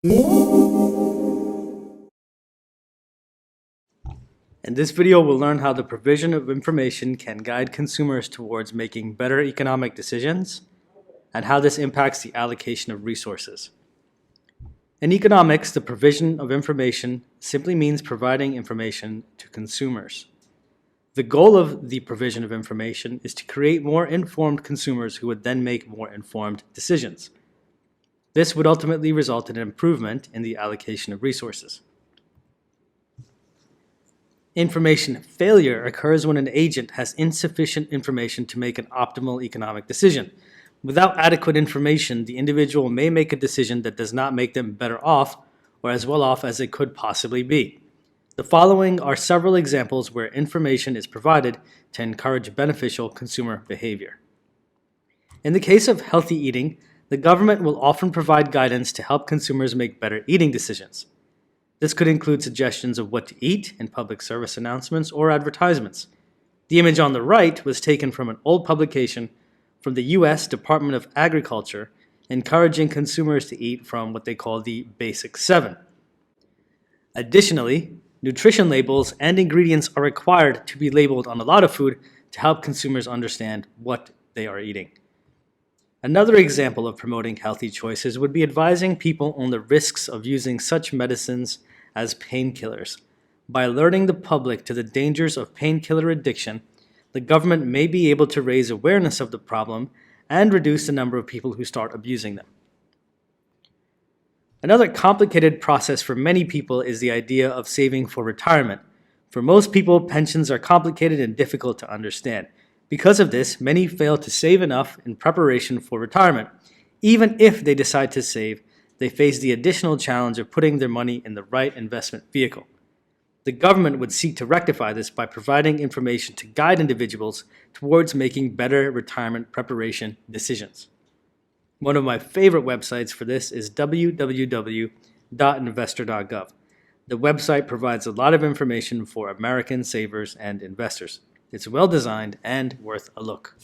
In this video, we'll learn how the provision of information can guide consumers towards making better economic decisions and how this impacts the allocation of resources. In economics, the provision of information simply means providing information to consumers. The goal of the provision of information is to create more informed consumers who would then make more informed decisions. This would ultimately result in an improvement in the allocation of resources. Information failure occurs when an agent has insufficient information to make an optimal economic decision. Without adequate information, the individual may make a decision that does not make them better off or as well off as it could possibly be. The following are several examples where information is provided to encourage beneficial consumer behavior. In the case of healthy eating, the government will often provide guidance to help consumers make better eating decisions. This could include suggestions of what to eat in public service announcements or advertisements. The image on the right was taken from an old publication from the U.S. Department of Agriculture, encouraging consumers to eat from what they call the Basic 7. Additionally, nutrition labels and ingredients are required to be labeled on a lot of food to help consumers understand what they are eating. Another example of promoting healthy choices would be advising people on the risks of using such medicines as painkillers. By alerting the public to the dangers of painkiller addiction, the government may be able to raise awareness of the problem and reduce the number of people who start abusing them. Another complicated process for many people is the idea of saving for retirement. For most people, pensions are complicated and difficult to understand. Because of this, many fail to save enough in preparation for retirement. Even if they decide to save, they face the additional challenge of putting their money in the right investment vehicle. The government would seek to rectify this by providing information to guide individuals towards making better retirement preparation decisions. One of my favorite websites for this is www.investor.gov. The website provides a lot of information for American savers and investors. It's well designed and worth a look.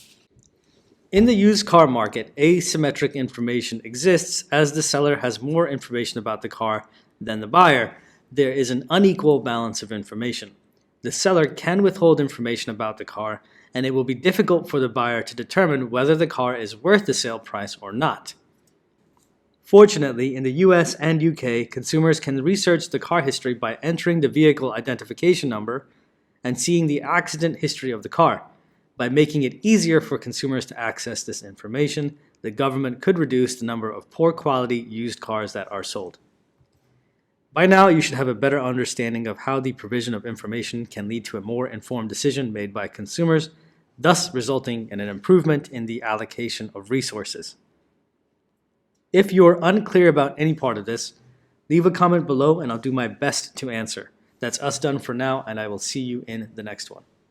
In the used car market, asymmetric information exists as the seller has more information about the car than the buyer. There is an unequal balance of information. The seller can withhold information about the car, and it will be difficult for the buyer to determine whether the car is worth the sale price or not. Fortunately, in the US and UK, consumers can research the car history by entering the vehicle identification number and seeing the accident history of the car. By making it easier for consumers to access this information, the government could reduce the number of poor quality used cars that are sold. By now, you should have a better understanding of how the provision of information can lead to a more informed decision made by consumers, thus resulting in an improvement in the allocation of resources. If you're unclear about any part of this, leave a comment below and I'll do my best to answer. That's us done for now, and I will see you in the next one.